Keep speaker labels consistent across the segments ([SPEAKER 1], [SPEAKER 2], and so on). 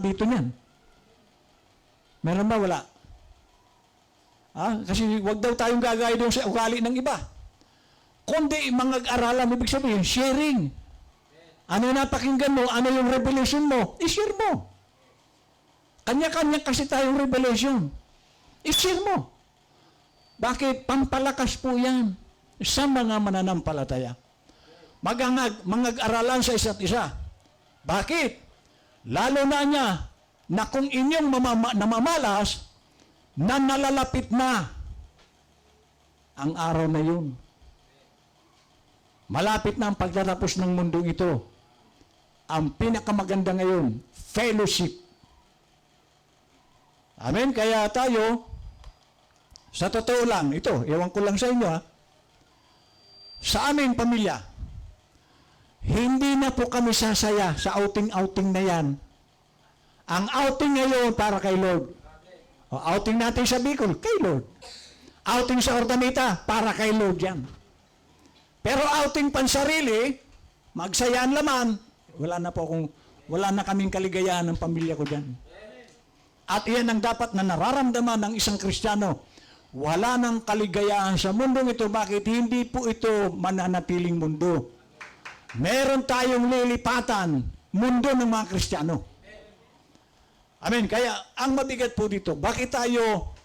[SPEAKER 1] dito niyan? Meron ba? Wala. Kasi wag daw tayong gagaya doon sa ugali ng iba. Kundi mga aralan, ibig sabihin, sharing. Ano yung napakinggan mo, ano yung revelation mo, i-share mo. Kanya-kanya kasi tayong revelation. I-share mo. Bakit? Pampalakas po yan sa mga mananampalataya. Mag-aralan sa isa't isa. Bakit? Lalo na niya na kung inyong namamalas, na nalalapit na ang araw na yun. Malapit na ang pagtatapos ng mundong ito. Ang pinakamaganda ngayon, fellowship. Amen? Kaya tayo, sa totoo lang, ito, ewan ko lang sa inyo sa aming pamilya, hindi na po kami sasaya sa outing-outing na yan. Ang outing ngayon para kay Lord. O, outing natin sa Bicol, kay Lord. Outing sa Ordanita, para kay Lord yan. Pero outing pansarili, magsayaan laman, wala na kaming kaligayahan ng pamilya ko dyan. At iyan ang dapat na nararamdaman ng isang Kristiyano. Wala nang kaligayahan sa mundong ito. Bakit? Hindi po ito mananatiling mundo. Meron tayong lilipatan, mundo ng mga Kristiyano. Amen. Kaya, ang mabigat po dito, bakit tayo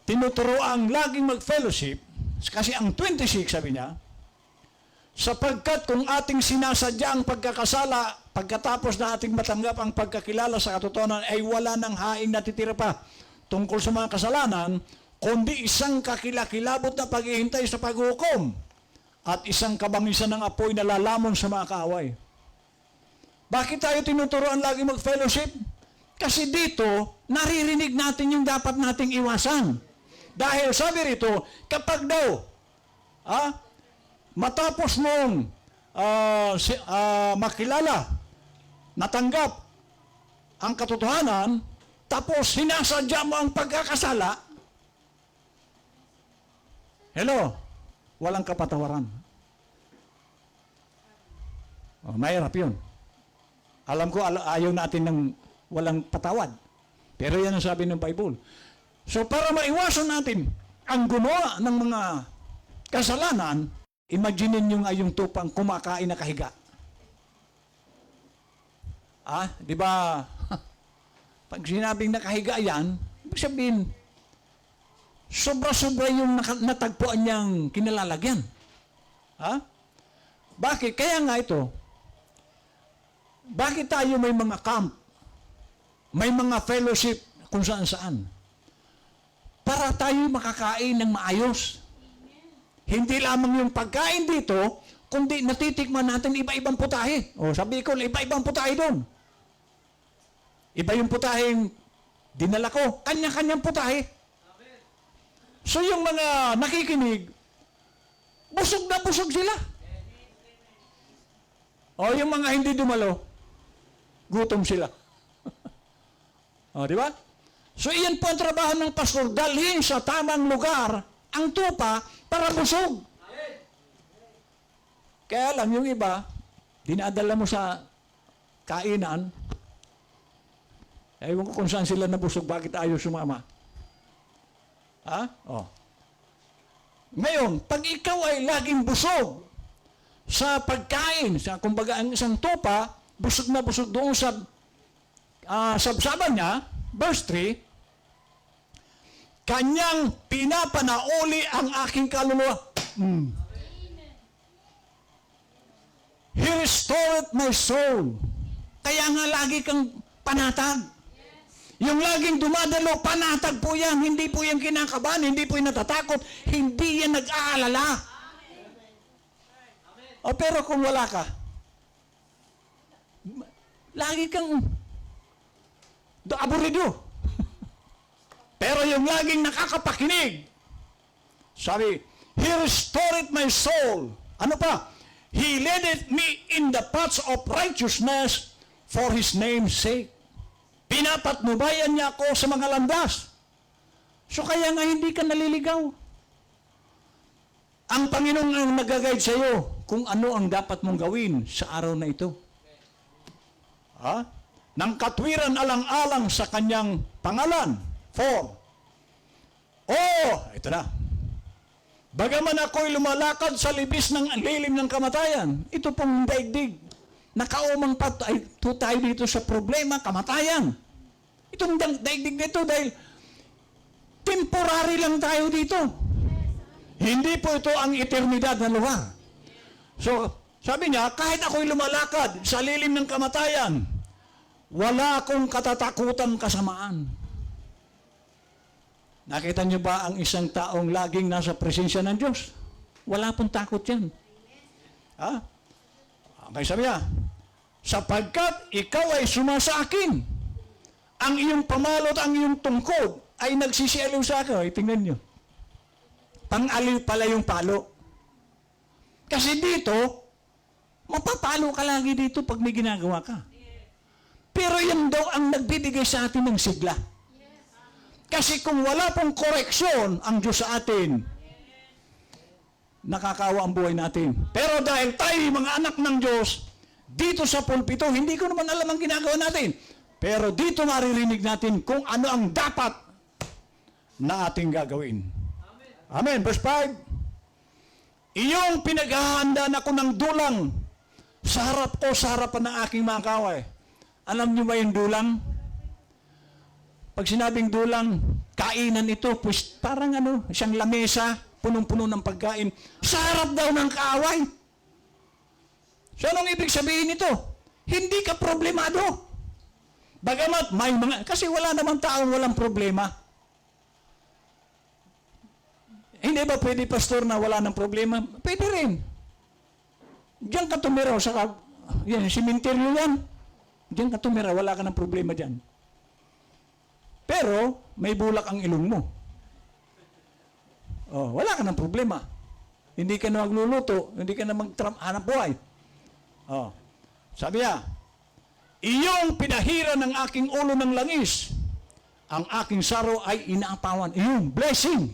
[SPEAKER 1] tinuturoang laging mag-fellowship? Kasi ang 26, sabi niya, sapagkat kung ating sinasadya ang pagkakasala, pagkatapos na ating matanggap ang pagkakilala sa katotohanan, ay wala ng haing natitira pa tungkol sa mga kasalanan, kundi isang kakilakilabot na paghihintay sa paghukom at isang kabangisan ng apoy na lalamon sa mga kaaway. Bakit tayo tinuturoan lagi mag-fellowship? Kasi dito, naririnig natin yung dapat nating iwasan. Dahil sabi rito, kapag daw, matapos mong makilala, natanggap ang katotohanan, tapos sinasadya mo ang pagkakasala, hello, walang kapatawaran. Mahirap yun. Alam ko, ayaw natin ng walang patawad. Pero yan ang sabi ng Bible. So, para maiwasan natin ang gumawa ng mga kasalanan, imaginin nyo nga yung tupang kumakain na kahiga. Di ba? Pag sinabing nakahiga yan, ibig sabihin, sobra-sobra yung natagpuan niyang kinalalagyan. Bakit? Kaya nga ito, bakit tayo may mga camp, may mga fellowship kung saan-saan? Para tayo makakain ng maayos. Hindi lamang yung pagkain dito, kundi natitikman natin iba-ibang putahe. Sabi ko, iba-ibang putahe doon. Iba yung putaheng dinala ko, kanya-kanyang putahe. So yung mga nakikinig, busog na busog sila. Yung mga hindi dumalo, gutom sila. Di ba? So iyan po ang trabaho ng pastor, dalhin sa tamang lugar ang tupa para busog. Kaya lang yung iba, dinadala mo sa kainan, ewan ko kung saan sila nabusog, bakit ayaw sumama. Ngayon, pag ikaw ay laging busog sa pagkain, kumbaga ang isang tupa, busog na busog doon sa sabsaban niya, verse 3, kanyang pinapanauli ang aking kaluluwa. He restored my soul. Kaya nga lagi kang panatag. Yung laging dumadalo, panatag po yan. Hindi po yan kinakabahan, hindi po yan natatakot, hindi yan nag-aalala. Pero kung wala ka, lagi kang aburido. Pero yung laging nakakapakinig, sabi, He restored my soul. Ano pa? He led me in the paths of righteousness for His name's sake. Pinapatnubayan niya ako sa mga landas. So kaya nga hindi ka naliligaw. Ang Panginoon ang nag-guide sa iyo kung ano ang dapat mong gawin sa araw na ito. ng katwiran alang-alang sa kanyang pangalan. 4. Ito na. Bagaman ako'y lumalakad sa libis ng lilim ng kamatayan, ito pong daigdig, nakaumang tayo dito sa problema, kamatayan. Itong daigdig nito dahil temporary lang tayo dito. Hindi po ito ang eternidad na lugar. So, sabi niya, kahit ako'y lumalakad sa lilim ng kamatayan, wala akong katatakutan kasamaan. Nakita niyo ba ang isang taong laging nasa presensya ng Diyos? Wala pong takot yan. Ha? Okay, sabi niya, sapagkat ikaw ay sumasa akin, ang iyong pamalot, ang iyong tungkod, ay nagsisialiw sa akin. Ay, tingnan niyo. Pang-aliw pala yung palo. Kasi dito, mapapalo ka lagi dito pag may ginagawa ka. Pero yan daw ang nagbibigay sa atin ng sigla. Kasi kung wala pong koreksyon ang Diyos sa atin, nakakawa ang buhay natin. Pero dahil tayo mga anak ng Diyos, dito sa pulpito, hindi ko naman alam ang ginagawa natin. Pero dito maririnig natin kung ano ang dapat na ating gagawin. Amen. Verse 5. Iyong pinaghahandaan ako ng dulang sa harap ko, sa harapan ng aking mga kaway. Alam niyo ba yung dulang? Pag sinabing dulang, kainan ito, pues parang siyang lamesa, punong-puno ng pagkain, sa harap daw ng kaaway. So anong ibig sabihin nito? Hindi ka problemado. Bagamat may mga, kasi wala namang taong walang problema. Hindi ba pwede, pastor, na wala ng problema? Pwede rin. Diyan ka tumira, yan, simenteryo yan. Diyan ka tumira, wala ka ng problema dyan. Pero, may bulak ang ilong mo. Wala ka ng problema. Hindi ka na magluluto, hindi ka na maghanap buhay. Sabi niya, iyong pinahira ng aking ulo ng langis, ang aking saro ay inaapawan. Iyong blessing.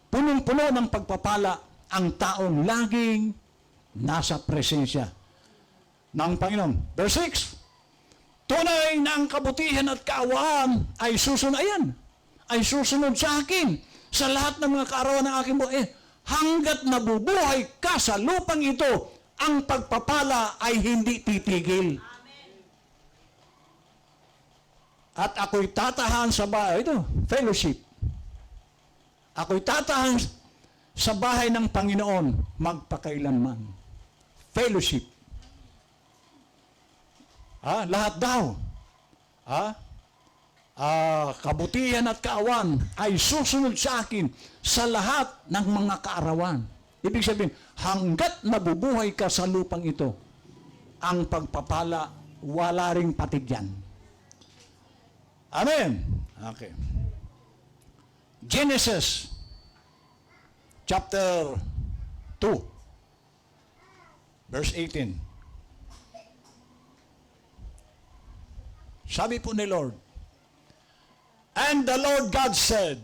[SPEAKER 1] Punong-puno ng pagpapala ang taong laging nasa presensya ng Panginoon. Verse 6. Tunay na ang kabutihan at kaawaan ay susunod sa akin sa lahat ng mga kaarawan ng aking buhay. Hanggat nabubuhay ka sa lupang ito, ang pagpapala ay hindi titigil. Amen. At ako'y tatahan sa bahay, fellowship. Ako'y tatahan sa bahay ng Panginoon magpakailanman. Fellowship. Lahat daw. Kabutihan at kaawan ay susunod sa akin sa lahat ng mga kaarawan. Ibig sabihin, hanggat nabubuhay ka sa lupang ito, ang pagpapala, wala ring patigyan. Amen. Okay. Genesis chapter 2 verse 18. Sabi po ni Lord, and the Lord God said,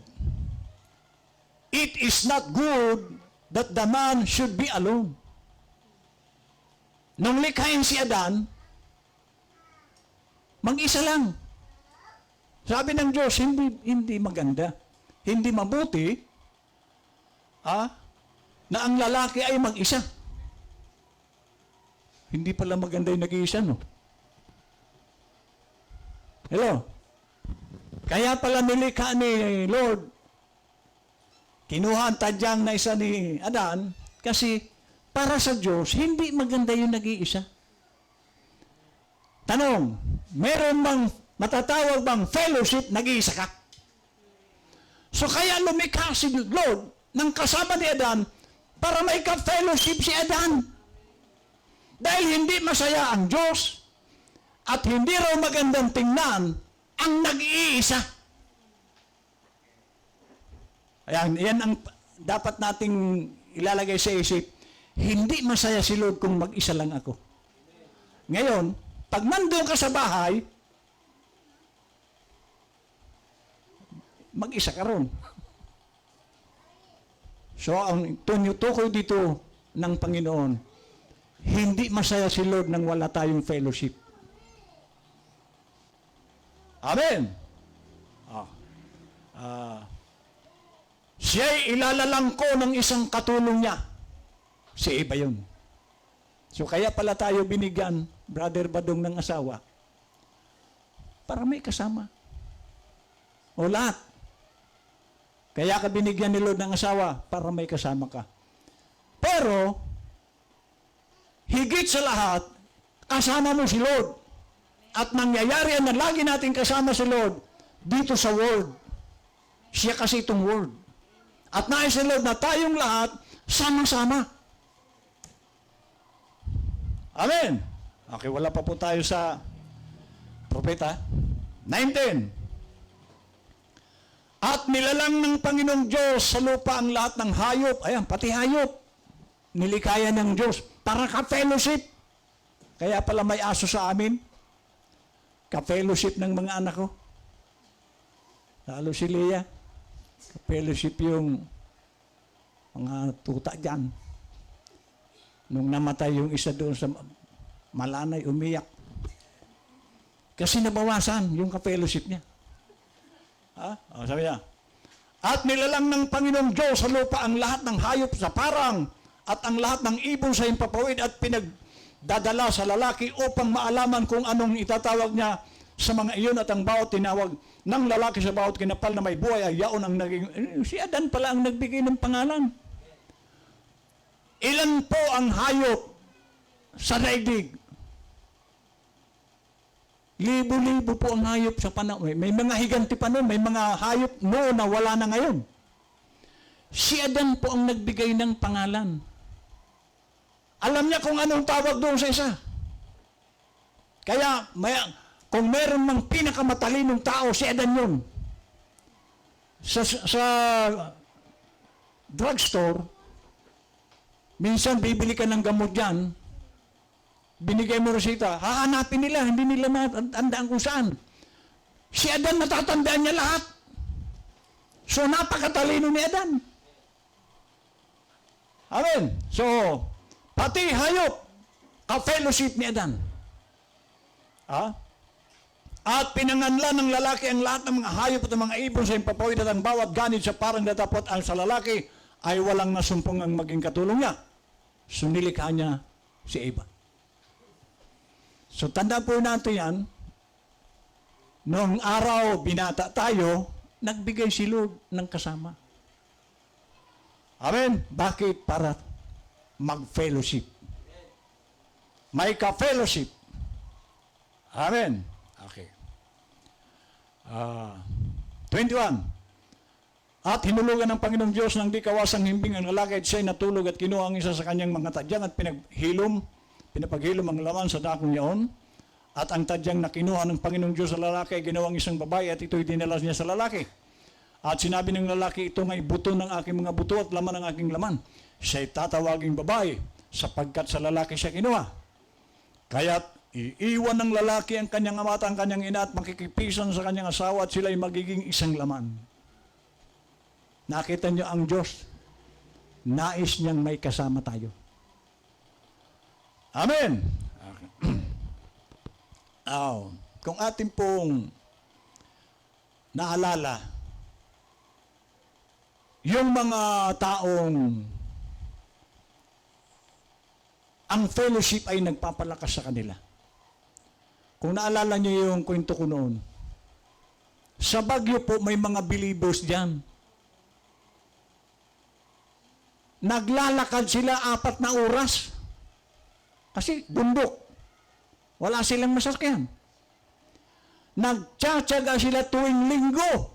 [SPEAKER 1] it is not good that the man should be alone. Nung likhain si Adan, mag-isa lang. Sabi ng Diyos, hindi maganda, hindi mabuti, na ang lalaki ay mag-isa. Hindi pala maganda yung nag-iisa, no? Hello? Kaya pala nilikha ni Lord, kinuha ang tadyang na isa ni Adan, kasi para sa Diyos, hindi maganda yung nag-iisa. Tanong, meron bang, matatawag bang fellowship, nag-iisa ka? So kaya lumikha si Lord ng kasama ni Adan para may ka-fellowship si Adan. Dahil hindi masaya ang Diyos at hindi raw magandang tingnan ang nag-iisa. Ayan, yan ang dapat nating ilalagay sa isip. Hindi masaya si Lord kung mag-isa lang ako. Ngayon, pag nandun ka sa bahay, mag-isa ka ron. So, ang tukoy dito ng Panginoon, hindi masaya si Lord nang wala tayong fellowship. Amen. Ah. Ah. Siya'y ilalalang ko ng isang katulong niya. Si Eva yun. So kaya pala tayo binigyan, Brother Badong, ng asawa para may kasama. O lahat. Kaya ka binigyan ni Lord ng asawa para may kasama ka. Pero, higit sa lahat, kasama mo si Lord. At nangyayari na lagi natin kasama si Lord dito sa Word. Siya kasi itong Word. At nais ni Lord na tayong lahat sama-sama. Amen. Okay, wala pa po tayo sa propeta. 19. At nilalang ng Panginoong Diyos sa lupa ang lahat ng hayop. Ayan, pati hayop. Nilikaya ng Diyos para ka-fellowship. Kaya pala may aso sa amin. Ka-fellowship ng mga anak ko. Lalo si Leah. Ka-fellowship yung mga tuta dyan. Nung namatay yung isa doon sa Malanay, umiyak. Kasi nabawasan yung ka-fellowship niya. Ha? O, sabi niya, at nilalang ng Panginoong Diyos sa lupa ang lahat ng hayop sa parang at ang lahat ng ibon sa himpapawid at pinagdadala sa lalaki upang maalaman kung anong itatawag niya sa mga iyon at ang bawat tinawag ng lalaki sa bawat kinapal na may buhay ay yaon ang naging... Si Adan pala ang nagbigay ng pangalan. Ilan po ang hayop sa daigdig? Libo-libo po ang hayop sa panahon. May mga higanti pa noon, may mga hayop noon na wala na ngayon. Si Adan po ang nagbigay ng pangalan. Alam niya kung anong tawag doon sa isa. Kaya, kung meron mang pinakamatalinong tao, si Adan yun. Sa drugstore, minsan bibili ka ng gamot dyan, binigay mo resita, hahanapin nila, hindi nila matandaan kung saan. Si Adan, natatandaan niya lahat. So, napakatalino ni Adan. Amen. So, pati hayop, ka-fellowship ni Adan. Ha? At pinanganlan ng lalaki ang lahat ng mga hayop at mga ibon sa himpapawid at ang bawat ganid sa parang datapot ang sa lalaki ay walang nasumpong ang maging katulong niya. So, nilikha niya si Eva. So, tanda po natin yan, noong araw binata tayo, nagbigay si Lord ng kasama. Amen? Bakit? Para mag-fellowship. May ka-fellowship. Amen? Okay. 21. At hinulugan ng Panginoong Diyos ng di kawasang himbing ang lalaki at siya'y natulog at kinuha ang isa sa kanyang mga tadyang at pinapaghilom ang laman sa dakong yaon. At ang tadyang na kinuha ng Panginoong Diyos sa lalaki ay ginawang isang babae at ito'y dinala niya sa lalaki. At sinabi ng lalaki, ito nga'y buto ng aking mga buto at laman ng aking laman. Siya'y tatawaging babae sapagkat sa lalaki siya kinuha. Kaya't iiwan ng lalaki ang kanyang ama at ang kanyang ina at makikipisan sa kanyang asawa at sila'y magiging isang laman. Nakita niyo ang Diyos, nais niyang may kasama tayo. Amen. Okay. Kung ating pong naalala, yung mga taong ang fellowship ay nagpapalakas sa kanila. Kung naalala niyo yung kwento ko noon, sa Baguio po may mga believers diyan. Naglalakad sila 4 na oras. Kasi bundok. Wala silang masakyan. Nagtsatsaga sila tuwing linggo.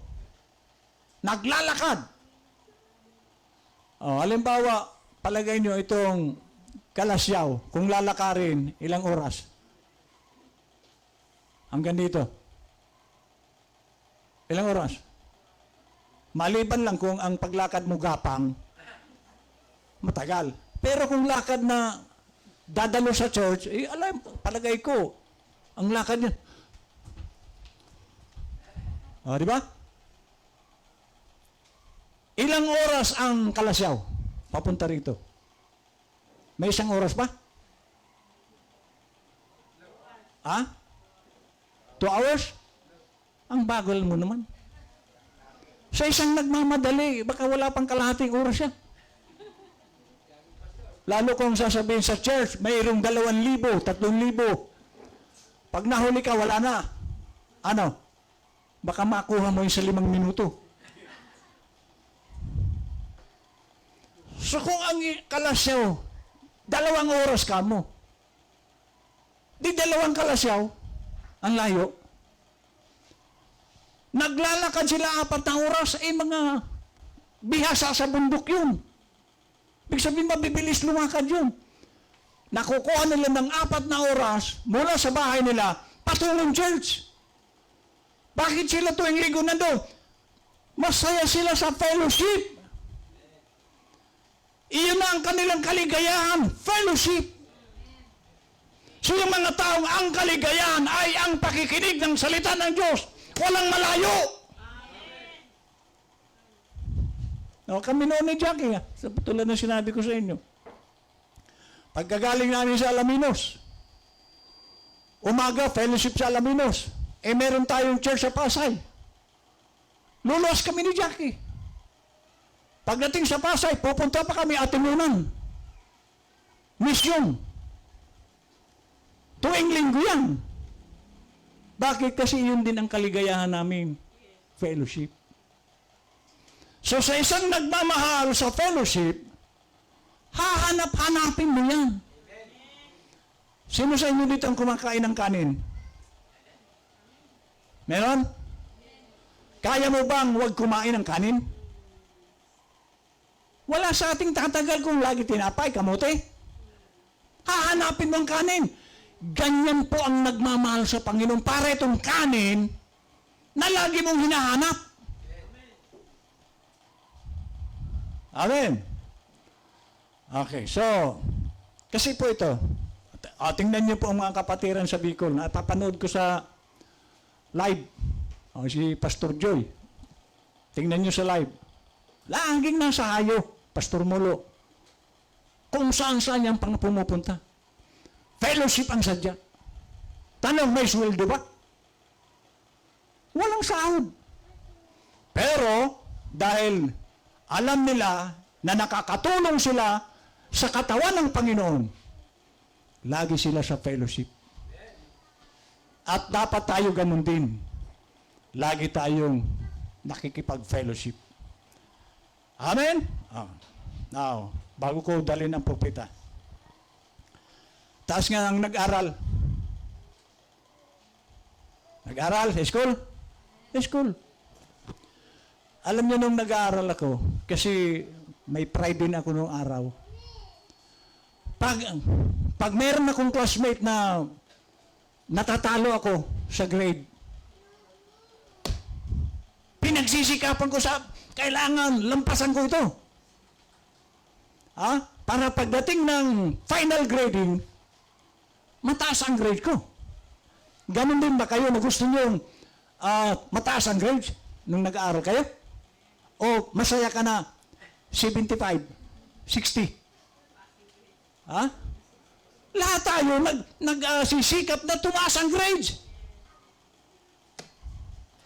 [SPEAKER 1] Naglalakad. Halimbawa, palagay nyo itong Kalasyaw, kung lalakarin, ilang oras? Hanggang dito. Ilang oras? Maliban lang kung ang paglakad mo gapang, matagal. Pero kung lakad na dadalo sa church, alam, palagay ko, ang lakad niya. Di ba? Ilang oras ang Kalasyaw papunta rito? May 1 oras ba? 2 hours? Ang bagal mo naman. Sa isang nagmamadali, baka wala pang kalahating oras yan. Lalo kung sasabihin sa church, mayroong 2,000, 3,000. Pag nahuli ka, wala na. Ano? Baka makuha mo yung sa 5 minuto. So kung ang kalasyaw, 2 oras ka mo. Di 2 kalasyaw, ang layo. Naglalakad sila 4 na oras, mga bihasa sa bundok yun. Ibig sabihin, mabibilis lumakad yun. Nakukuha nila ng 4 na oras mula sa bahay nila, patulong church. Bakit sila tuwing linggo nandun? Masaya sila sa fellowship. Iyon na ang kanilang kaligayahan, fellowship. So yung mga taong ang kaligayahan ay ang pakikinig ng salita ng Diyos. Walang malayo. No, kami noon ni Jackie, tulad na sinabi ko sa inyo. Pagkagaling namin sa Alaminos, umaga, fellowship sa Alaminos. Meron tayong church sa Pasay. Luluwas kami ni Jackie. Pagdating sa Pasay, pupunta pa kami Atimunan. Misyon. Tuwing linggo yan. Bakit? Kasi yun din ang kaligayahan namin. Fellowship. So sa isang nagmamahal sa fellowship, hahanap-hanapin mo yan. Sino sa inyo dito ang kumakain ng kanin? Meron? Kaya mo bang huwag kumain ng kanin? Wala sa ating tatagal kung lagi tinapay, kamote. Hahanapin mo ang kanin. Ganyan po ang nagmamahal sa Panginoon. Para itong kanin na lagi mong hinahanap. Amen. Okay, so, kasi po ito, tingnan niyo po ang mga kapatiran sa Bicol. Napapanood ko sa live. Si Pastor Joy. Tingnan niyo sa live. Laging nasa hayo, Pastor Molo. Kung saan-saan niyang pumupunta. Fellowship ang sadya. Tanong, may sweldo ba? Walang sahod. Pero, dahil alam nila na nakakatulong sila sa katawan ng Panginoon, lagi sila sa fellowship. At dapat tayo ganun din. Lagi tayong nakikipag-fellowship. Amen? Now, bago ko dalhin ang propeta. Taas nga ang nag-aral. Nag-aral sa school? Sa school. Alam niyo nung nag-aaral ako, kasi may pride din ako nung araw. Pag meron akong classmate na natatalo ako sa grade, pinagsisikapan ko sa kailangan lampasan ko ito. Para pagdating ng final grading, mataas ang grade ko. Ganon din ba kayo na gusto nyo mataas ang grade nung nag-aaral kayo? O masaya ka na 75, 60? Lahat tayo nagsisikap na tumaas ang grades.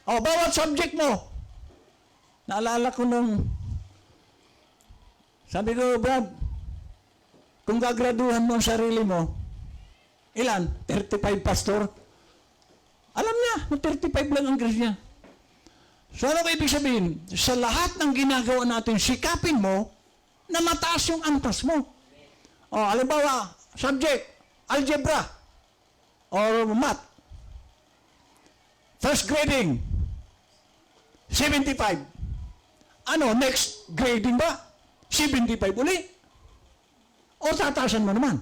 [SPEAKER 1] Bawat subject mo. Naalala ko nung, sabi ko, Brad, kung gagraduhan mo ang sarili mo, ilan? 35, Pastor? Alam niya, na 35 lang ang grade niya. So ano ko ibig sabihin? Sa lahat ng ginagawa natin, sikapin mo na mataas yung antas mo. Halimbawa, subject, algebra, or math. First grading, 75. Next grading ba? 75 uli? O tatasan mo naman?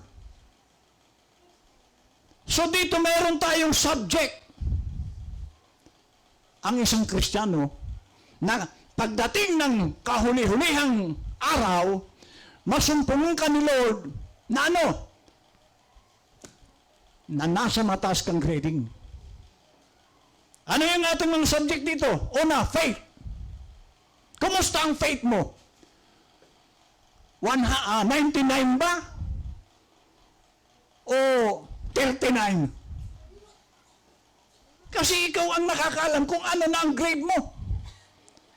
[SPEAKER 1] So dito mayroon tayong subject. Ang isang Kristiyano na pagdating ng kahuli-hulihang araw, masumpungin ka ni Lord na na nasa mataas kang grading. Ano yung ating mga subject dito? Una, faith. Kumusta ang faith mo? 99 ba? O 39? Kasi ikaw ang nakakaalam kung ano na ang grade mo.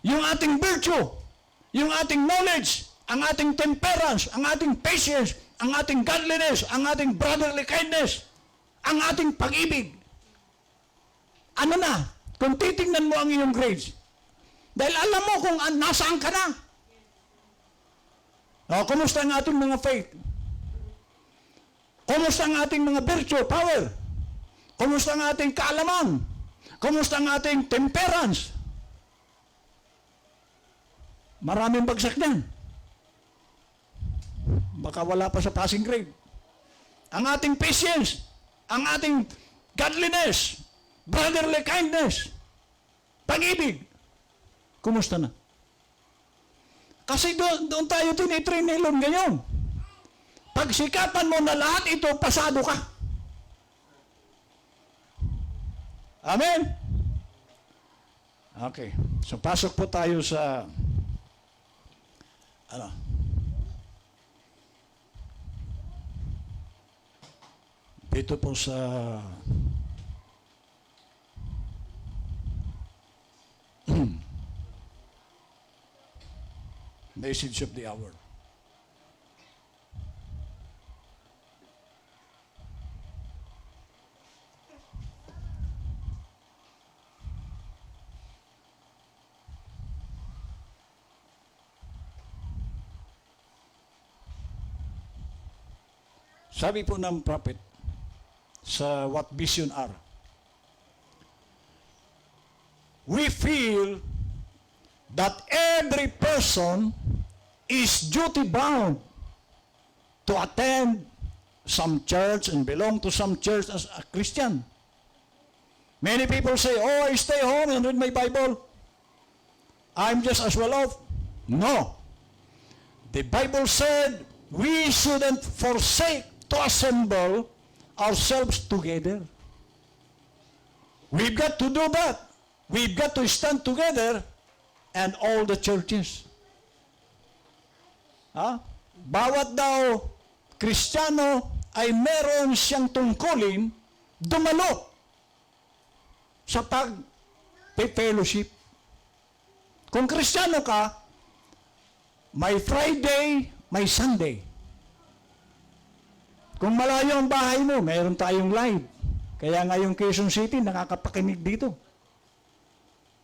[SPEAKER 1] Yung ating virtue, yung ating knowledge, ang ating temperance, ang ating patience, ang ating godliness, ang ating brotherly kindness, ang ating pag-ibig. Ano na? Kung titingnan mo ang iyong grades. Dahil alam mo kung nasaan ka na. O, kumusta ang ating mga faith? Kumusta ang ating mga virtue, power? Kumusta ang ating kaalaman? Kumusta ang ating temperance? Maraming bagsak niyan. Baka wala pa sa passing grade. Ang ating patience, ang ating godliness, brotherly kindness, pag-ibig, kumusta na? Kasi doon tayo tinitrain nilon ngayon. Pagsikapan mo na lahat ito, pasado ka. Amen? Okay. So, pasok po tayo sa dito po sa message of the hour. Sabi po ng prophet sa What Vision Are, we feel that every person is duty-bound to attend some church and belong to some church as a Christian. Many people say, oh, I stay home and read my Bible. I'm just as well off. No. The Bible said we shouldn't forsake to assemble ourselves together. We've got to do that. We've got to stand together and all the churches. Bawat daw Kristiyano ay meron siyang tungkulin dumalo sa pag-fellowship. Kung Kristiyano ka, may Friday, may Sunday. Kung malayo ang bahay mo, mayroon tayong live. Kaya ngayong Quezon City, nakakapakinig dito.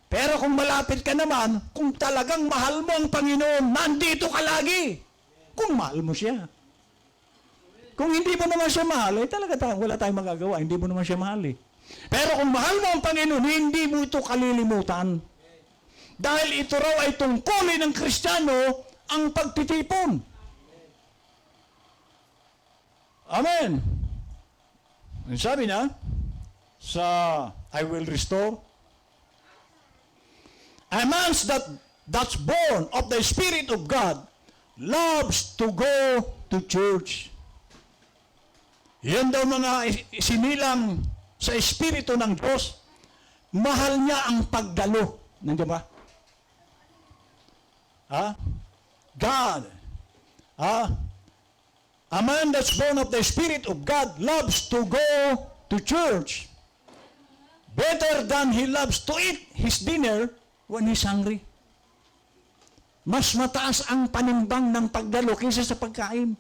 [SPEAKER 1] Pero kung malapit ka naman, kung talagang mahal mo ang Panginoon, nandito ka lagi. Kung mahal mo siya. Kung hindi mo naman siya mahal, talaga wala tayong magagawa. Hindi mo naman siya mahal eh. Pero kung mahal mo ang Panginoon, hindi mo ito kalilimutan. Dahil ito raw ay tungkulin ng Kristiyano ang pagtitipon. Amen. Sabi niya, sa I will restore, a man that's born of the Spirit of God loves to go to church. Yan daw mga sinilang sa Espiritu ng Diyos, mahal niya ang pagdalo. Nandiyan ba? God. A man that's born of the Spirit of God loves to go to church better than he loves to eat his dinner when he's hungry. Mas mataas ang panimbang ng pagdalo kaysa sa pagkain.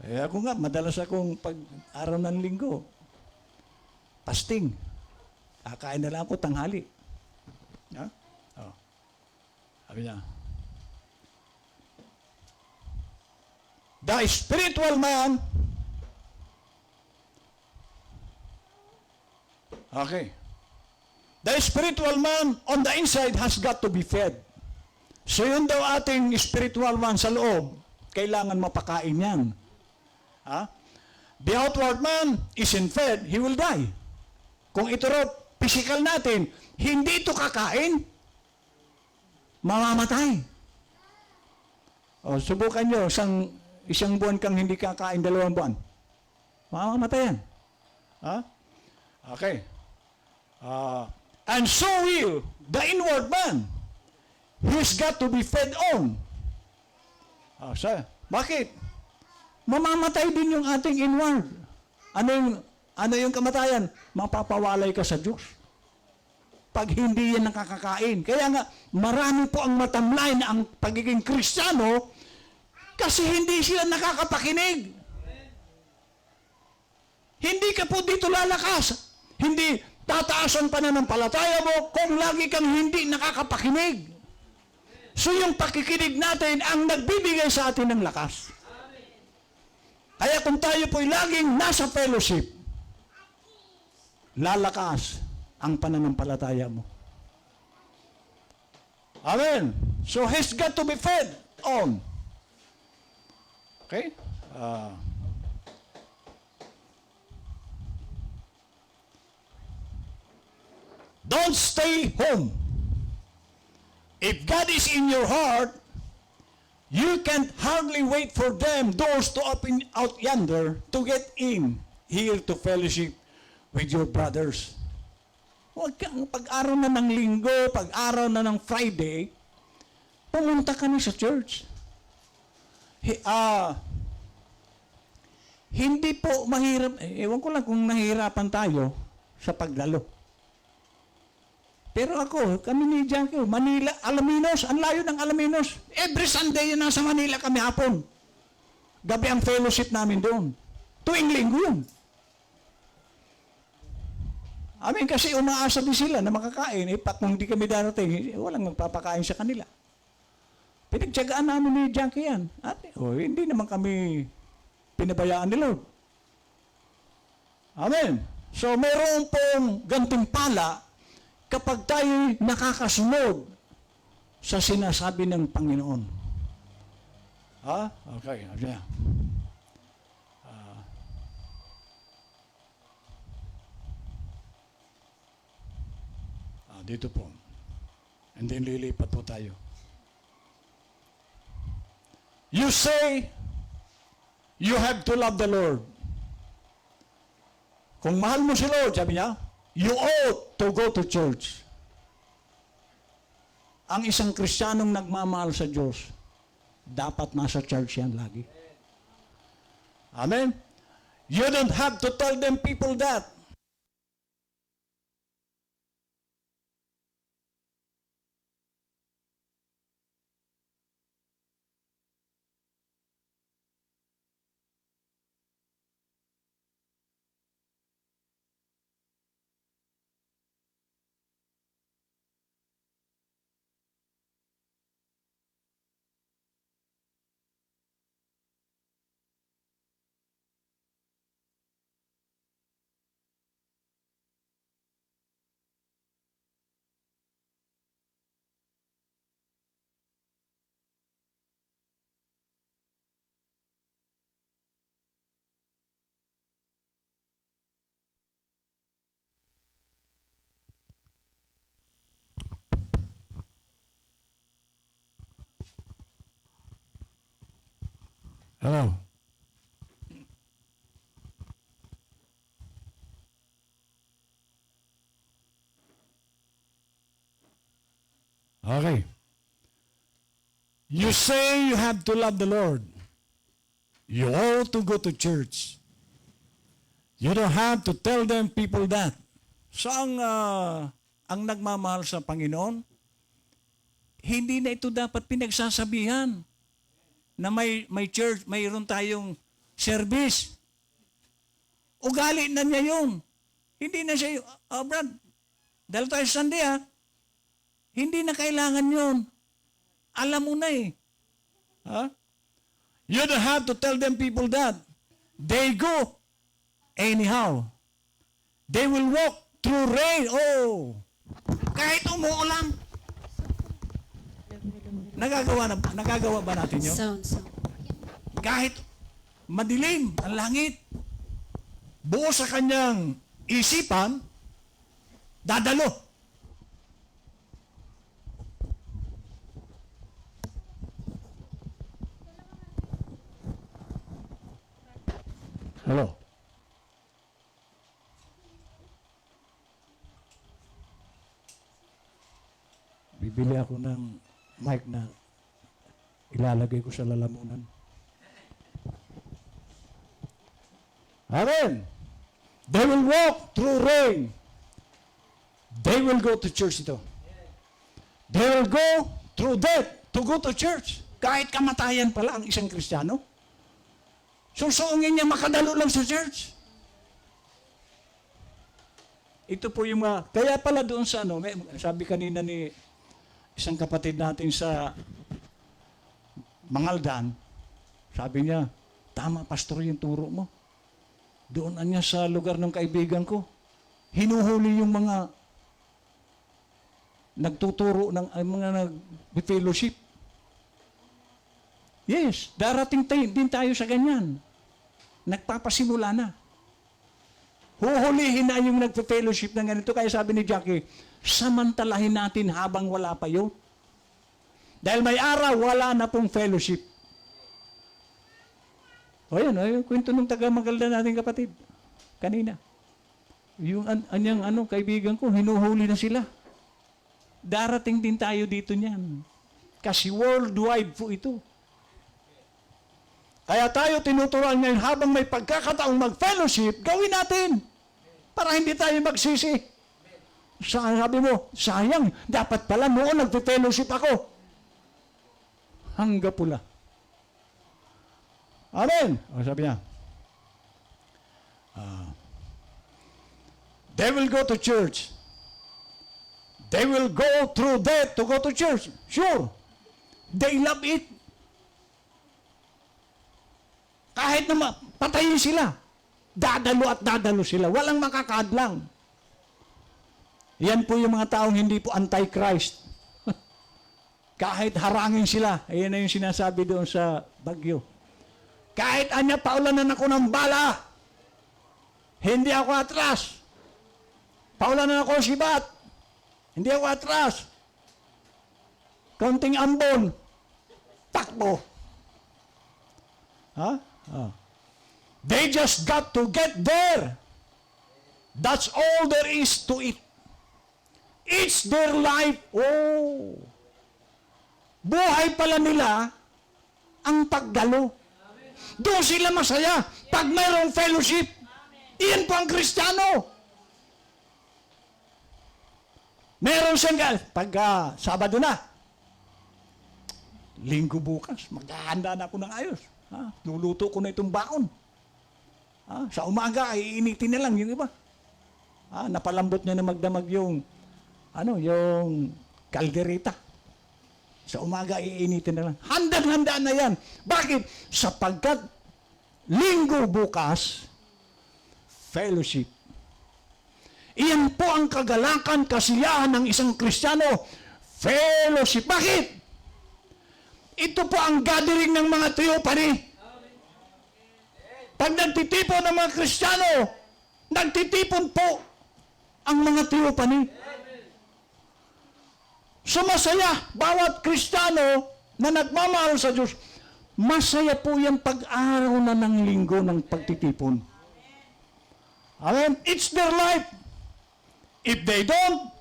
[SPEAKER 1] Ako nga, madalas akong pag-araw ng linggo, fasting. Kakain na lang ako tanghali. Sabi niya, the spiritual man, the spiritual man on the inside has got to be fed. So yun daw ating spiritual man sa loob, kailangan mapakain yan. The outward man isn't fed, he will die. Kung ito raw, physical natin, hindi ito kakain, mamamatay. Subukan nyo, isang buwan kang hindi kakain, 2 buwan. Mamamatay yan. Okay. And so will the inward man. He's got to be fed on. Bakit? Mamamatay din yung ating inward. Ano yung Ano yung kamatayan? Mapapawalay ka sa Diyos. Pag hindi yan nakakakain. Kaya nga, marami po ang matamlay na ang pagiging Kristiyano kasi hindi sila nakakapakinig. Hindi ka po dito lalakas. Hindi tataas ang pananampalataya mo kung lagi kang hindi nakakapakinig. So yung pakikinig natin ang nagbibigay sa atin ng lakas. Kaya kung tayo po'y laging nasa fellowship, lalakas ang pananampalataya mo. Amen. So he's got to be fed on. Okay? Don't stay home. If God is in your heart, you can hardly wait for them, doors to open out yonder, to get in here to fellowship with your brothers. Huwag kang pag-araw na ng linggo, pag-araw na ng Friday, pumunta ka na sa church. Hindi po mahirap, ewan ko lang kung nahihirapan tayo sa paglalo. Pero ako, kami ni Jackie, Manila, Alaminos, ang layo ng Alaminos. Every Sunday, nasa Manila kami hapon. Gabi ang fellowship namin doon. Tuwing linggo yun. Amin kasi umaasa din sila na makakain. Kung hindi kami darating, walang magpapakain sa kanila. Pinagtyagaan namin ni Jackie yan. Hindi naman kami pinabayaan ni Lord. Amen. So, mayroon pong gantimpala kapag tayo nakakasunod sa sinasabi ng Panginoon. Okay. Okay. Dito po. And then lilipat po tayo. You say, you have to love the Lord. Kung mahal mo si Lord, sabi niya, you ought to go to church. Ang isang Kristiyanong nagmamahal sa Diyos, dapat nasa church yan lagi. Amen? You don't have to tell them people that. Hello. Okay. You say you have to love the Lord. You ought to go to church. You don't have to tell them people that. So ang nagmamahal sa Panginoon, hindi na ito dapat pinagsasabihan na may church, mayroon tayong service. Ugali na niya yun. Hindi na siya, Brad, dahil tayo Sunday hindi na kailangan yun. Alam mo na You don't have to tell them people that. They go anyhow. They will walk through rain. Kahit umuulan. Nagagawa ba natin yun?
[SPEAKER 2] Sound.
[SPEAKER 1] Kahit madilim ang langit, buo sa kanyang isipan, dadalo. Hello? Bibili ako ng mic na ilalagay ko sa lalamunan. Amen. They will walk through rain. They will go to church ito. They will go through death to go to church. Kahit kamatayan pala ang isang Kristiyano. Susuungin niya makadalo lang sa church. Ito po yung mga, kaya pala doon sa sabi kanina ni isang kapatid natin sa Mangaldan, sabi niya, tama pastor yung turo mo. Doon niya sa lugar ng kaibigan ko, hinuhuli yung mga nagtuturo ng mga nag-fellowship. Yes, darating din tayo sa ganyan. Nagpapasimula na. Huhulihin na yung nagpe-fellowship ng ganito. Kaya sabi ni Jackie, samantalahin natin habang wala pa yun. Dahil may araw, wala na pong fellowship. O yan, yung kwento ng taga-Magalda natin kapatid. Kanina. Yung anyang kaibigan ko, hinuhuli na sila. Darating din tayo dito niyan. Kasi worldwide po ito. Kaya tayo tinuturuan ngayon habang may pagkakataong mag-fellowship, gawin natin. Para hindi tayo magsisi. Sabi mo, sayang, dapat pala noon nag-fellowship ako. Hangga pula. Amen. O sabi niya, they will go to church. They will go through death to go to church. Sure. They love it. Kahit na patayin sila, dadalo sila. Walang makakadlang. Yan po yung mga taong hindi po anti-Christ. Kahit harangin sila, ayan na yung sinasabi doon sa Bagyo. Kahit anya paulanan ako ng bala, hindi ako atras. Paulanan ako sibat, hindi ako atras. Kaunting ambon, takbo. Ha? Oh. They just got to get there. That's all there is to it. It's their life. Oh. Buhay pala nila ang pagdalo. Doon sila masaya pag mayroong fellowship. Iyan po ang Kristiyano. Meron siyang pag Sabado na, Linggo bukas, maghahanda na ako ng ayos. Luluto ko na itong baon. Sa umaga, ay iinitin na lang yung iba. Napalambot niya na magdamag yung kaldereta. Sa umaga, iinitin na lang. Handang-handa na yan. Bakit? Sapagkat Linggo bukas, fellowship. Iyan po ang kagalakan, kasiyahan ng isang Kristiyano. Fellowship. Bakit? Ito po ang gathering ng mga theophany. Pag nagtitipon ng mga Kristiyano, nagtitipon po ang mga theophany. Sumasaya, bawat Kristiyano na nagmamahal sa Diyos, masaya po yung pag-araw na ng linggo ng pagtitipon. Amen? It's their life. If they don't,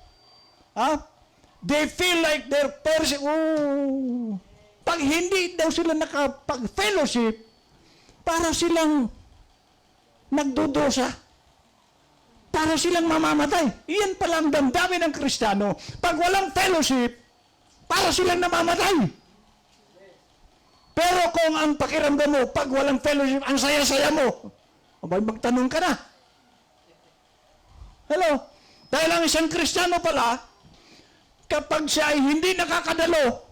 [SPEAKER 1] they feel like they're perishing. Oh. Pag hindi daw sila nakapag-fellowship, para silang nagdudusa. Para silang mamamatay. Iyan pala ang damdamin ng Kristiyano. Pag walang fellowship, para silang namamatay. Pero kung ang pakiramdam mo, pag walang fellowship, ang saya-saya mo, abay magtanong ka na. Hello? Dahil ang isang Kristiyano pala, kapag siya ay hindi nakakadalo,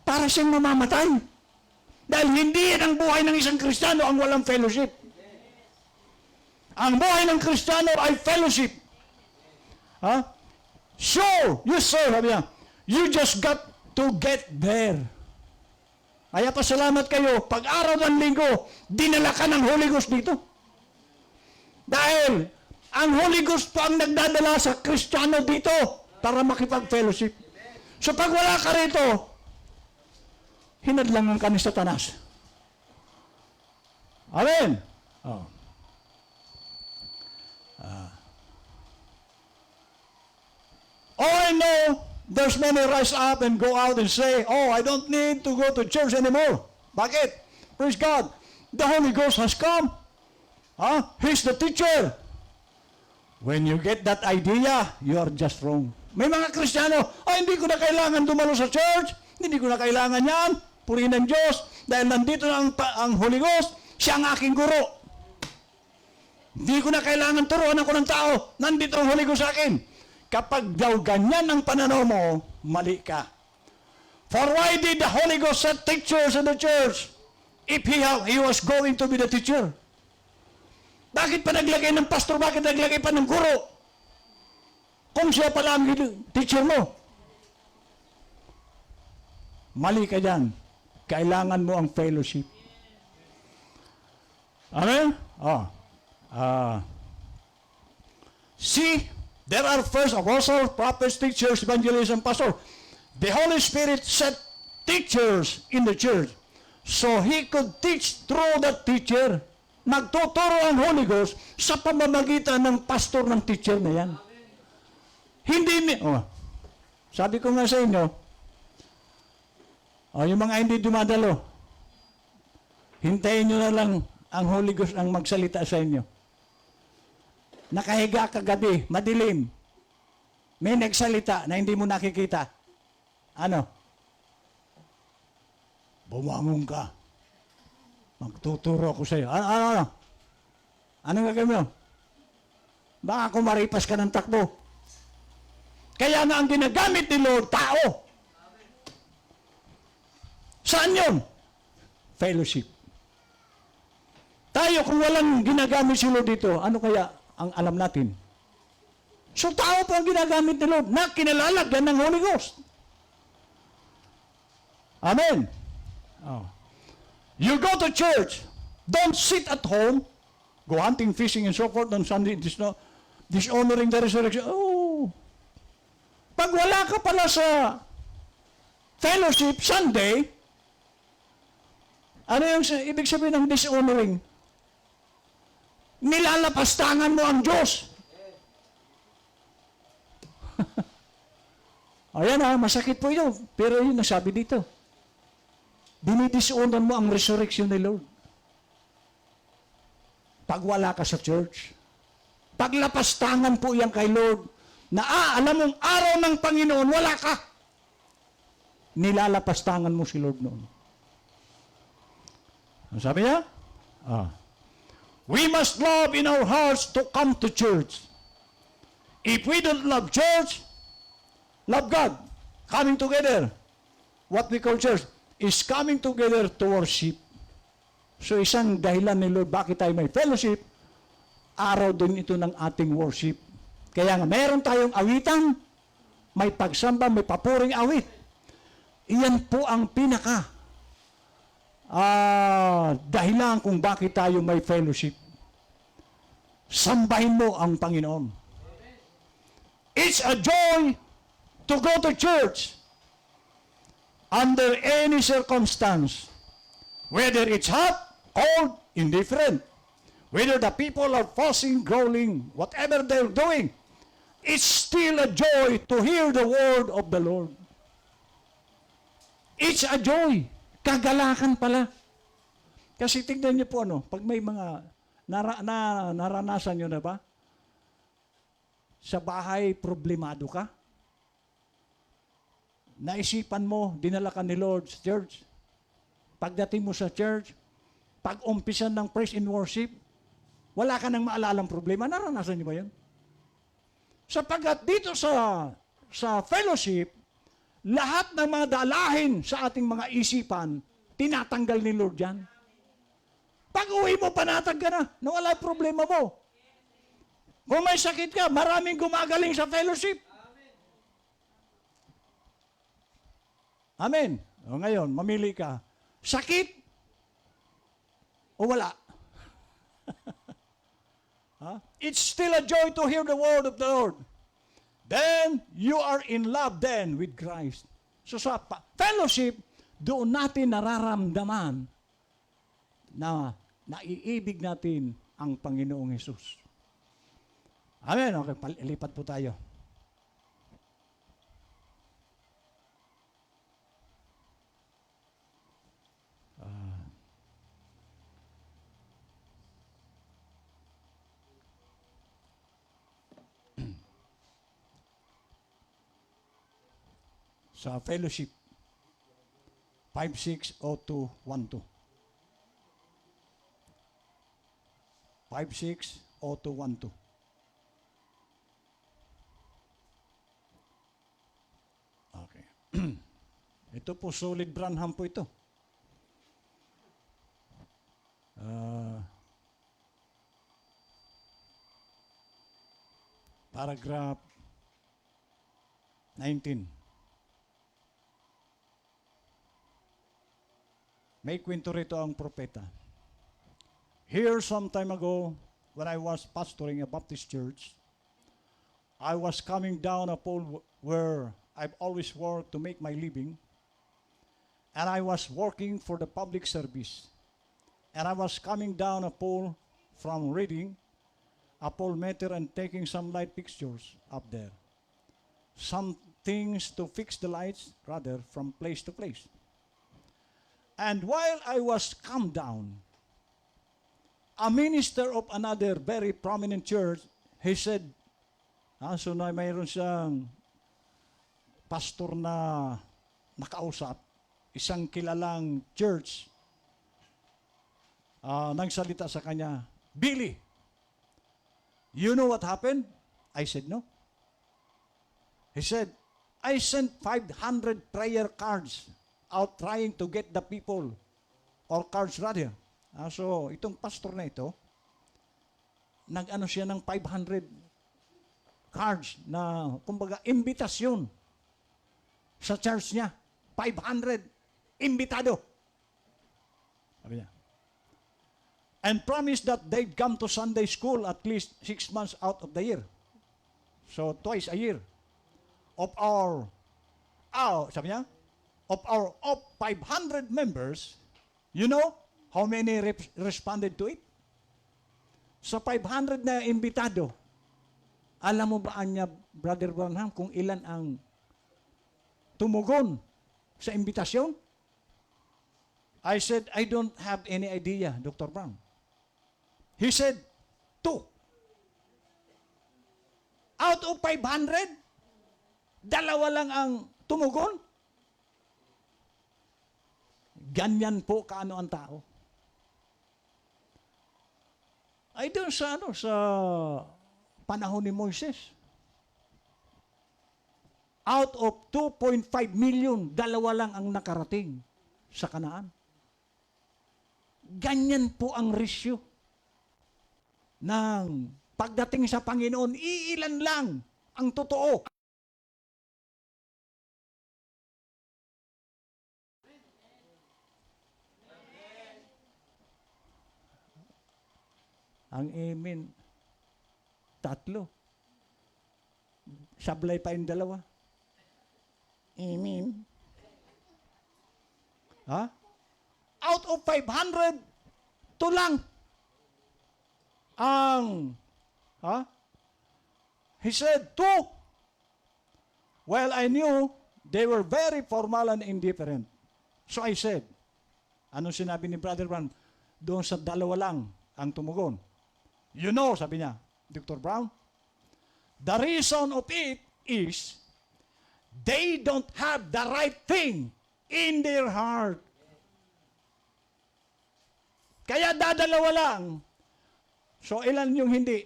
[SPEAKER 1] para siyang mamamatay. Dahil hindi yan ang buhay ng isang Kristiyano ang walang fellowship. Ang buhay ng Kristiyano ay fellowship. Sure, you sir, sabi niya, you just got to get there. Kaya pasalamat kayo, pag araw ng linggo, dinala ka ng Holy Ghost dito. Dahil, ang Holy Ghost po ang nagdadala sa Kristiyano dito para makipag-fellowship. So pag wala ka rito, hinadlangan ka ni Satanas. Amen. I know there's many rise up and go out and say, I don't need to go to church anymore. Bakit? Praise God. The Holy Ghost has come. He's the teacher. When you get that idea, you are just wrong. May mga Kristiyano, hindi ko na kailangan dumalo sa church, hindi ko na kailangan yan, purihin ng Diyos, dahil nandito na ang Holy Ghost, siya ang aking guro. Hindi ko na kailangan turuan ako ng tao, nandito ang Holy Ghost sa akin. Kapag daw ganyan ang pananaw mo, mali ka. For why did the Holy Ghost set teachers in the church if he was going to be the teacher? Bakit pa naglagay ng pastor? Bakit naglagay pa ng guro? Kung siya pala ang teacher mo. Mali ka dyan. Kailangan mo ang fellowship. Amen? See, there are first apostles, prophets, teachers, evangelists, and pastors. The Holy Spirit set teachers in the church so He could teach through that teacher. Nagtuturo ang Holy Ghost sa pamamagitan ng pastor ng teacher na yan. Sabi ko nga sa inyo, yung mga hindi dumadalo, hintayin nyo na lang ang Holy Ghost ang magsalita sa inyo. Nakahiga ka gabi, madilim. May nagsalita na hindi mo nakikita. Ano? Bumangon ka. Magtuturo ako sa iyo. Ano? Anong gagawin mo? Baka kumaripas ka ng takbo. Kaya nga ang ginagamit ni Lord, tao. Saan yun? Fellowship. Tayo, kung walang ginagamit si Lord dito, ano kaya ang alam natin? So tao po ang ginagamit ni Lord na kinalalagyan ng Holy Ghost. Amen. You go to church, don't sit at home, go hunting, fishing, and so forth on Sunday, dishonoring the resurrection. Pag wala ka pala sa fellowship Sunday, ano yung ibig sabihin ng dishonoring? Nilalapastangan mo ang Diyos. Ayan masakit po yun. Pero yun nasabi dito. Dinidishonor mo ang resurrection ni Lord. Pag wala ka sa church. Paglapastangan po yan kay Lord. Na alam mong araw ng Panginoon, wala ka. Nilalapastangan mo si Lord noon. Ano sabi niya? We must love in our hearts to come to church. If we don't love church, love God. Coming together. What we call church is coming together to worship. So isang dahilan ni Lord bakit tayo may fellowship, araw din ito ng ating worship. Kaya nga, meron tayong awitan, may pagsamba, may papuring awit. Iyan po ang pinaka dahilan kung bakit tayo may fellowship. Sambahin mo ang Panginoon. It's a joy to go to church under any circumstance. Whether it's hot, cold, indifferent. Whether the people are fussing, growling, whatever they're doing. It's still a joy to hear the word of the Lord. It's a joy. Kagalakan pala. Kasi tignan niyo po pag may mga naranasan niyo na ba? Sa bahay, problemado ka? Naisipan mo, dinala ka ni Lord sa church. Pagdating mo sa church, pag-umpisan ng praise and worship, wala ka nang maalalang problema. Naranasan niyo ba yan? Sapagkat dito sa fellowship, lahat ng mga dalahin sa ating mga isipan, tinatanggal ni Lord yan. Pag uwi mo, panatag ka na wala problema mo. Kung may sakit ka, maraming gumagaling sa fellowship. Amen. O ngayon, mamili ka. Sakit o wala? It's still a joy to hear the word of the Lord. Then, you are in love then with Christ. So sa fellowship, doon natin nararamdaman na naiibig natin ang Panginoong Hesus. Amen. Okay, lipat po tayo. sa fellowship. 560212. 560212. Okay. Ito po, solid Branham po ito. Paragraph 19. May kwento rito ang propeta. Here some time ago, when I was pastoring a Baptist church, I was coming down a pole where I've always worked to make my living, and I was working for the public service. And I was coming down a pole from reading a pole meter and taking some light fixtures up there. Some things to fix the lights, rather, from place to place. And while I was come down, a minister of another very prominent church, he said, so na mayroon siyang pastor na nakausap, isang kilalang church, nagsalita sa kanya, Billy, you know what happened? I said, no. He said, I sent 500 prayer cards out trying to get the people, or cards rather. So, itong pastor na ito, nag-ano siya ng 500 cards na, kumbaga, imbitasyon sa church niya. 500 imbitado. Sabi niya. And promised that they'd come to Sunday school at least 6 months out of the year. So, twice a year. Of of 500 members, you know how many responded to it? Sa 500 na imbitado, alam mo ba niya, Brother Branham, kung ilan ang tumugon sa imbitasyon? I said, I don't have any idea, Dr. Brown. He said, 2. Out of 500, 2 lang ang tumugon. Ganyan po kaano ang tao. Ay doon sa panahon ni Moises. Out of 2.5 million, 2 lang ang nakarating sa Kanaan. Ganyan po ang resyo ng pagdating sa Panginoon, iilan lang ang totoo. Ang amen, 3. Sablay pa yung 2. Amen. Ha? Out of 500, 2 lang. He said, 2. Well, I knew they were very formal and indifferent. So I said, anong sinabi ni Brother Brown? Doon sa 2 lang ang tumugon. You know, sabi niya, Dr. Brown, the reason of it is they don't have the right thing in their heart. Kaya 2 lang. So, ilan yung hindi?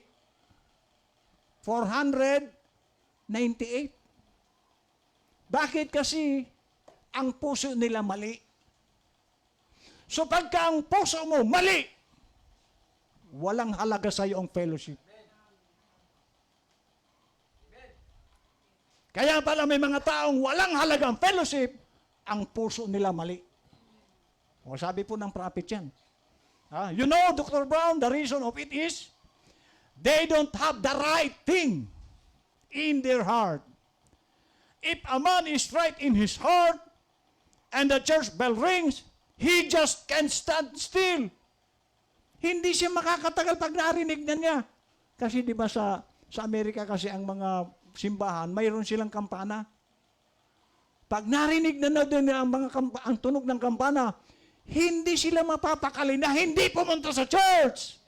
[SPEAKER 1] 498. Bakit kasi ang puso nila mali? So, pagka ang puso mo mali, walang halaga sa iyo ang fellowship. Kaya pala may mga taong walang halaga ang fellowship, ang puso nila mali. O sabi po ng prophet yan. You know, Dr. Brown, the reason of it is, they don't have the right thing in their heart. If a man is right in his heart, and the church bell rings, he just can't stand still. Hindi siya makakatagal pag narinig na niya. Kasi di ba sa Amerika kasi ang mga simbahan, mayroon silang kampana. Pag narinig na din ang ang tunog ng kampana, hindi sila mapapakali na hindi pumunta sa church.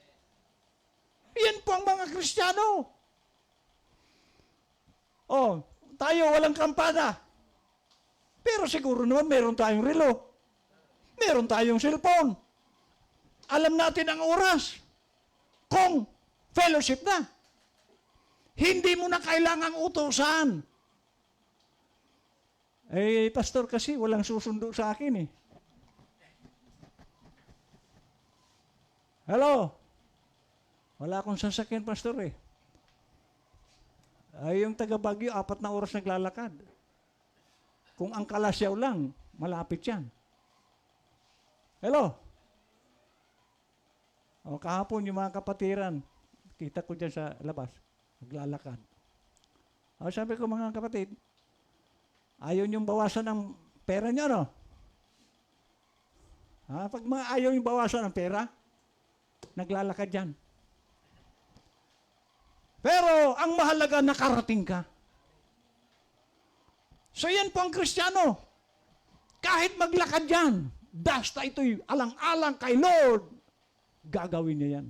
[SPEAKER 1] Yan po ang mga Kristiyano. Tayo walang kampana. Pero siguro naman meron tayong relo. Meron tayong cellphone. Alam natin ang oras. Kung fellowship na. Hindi mo na kailangang utusan. Eh, pastor kasi walang susundo sa akin eh. Hello? Wala akong sasakyan, pastor eh. Ay, yung taga Baguio, 4 na oras naglalakad. Kung ang Kalasyaw lang, malapit yan. Hello? O, kahapon yung mga kapatiran, kita ko dyan sa labas, naglalakad. O, sabi ko mga kapatid, ayaw niyong bawasan ng pera niyo, no? Ha? Pag ayaw niyong bawasan ng pera, naglalakad yan. Pero, ang mahalaga, nakarating ka. So, yan po ang Kristiyano. Kahit maglakad yan, basta ito'y alang-alang kay Lord, gagawin niya yan.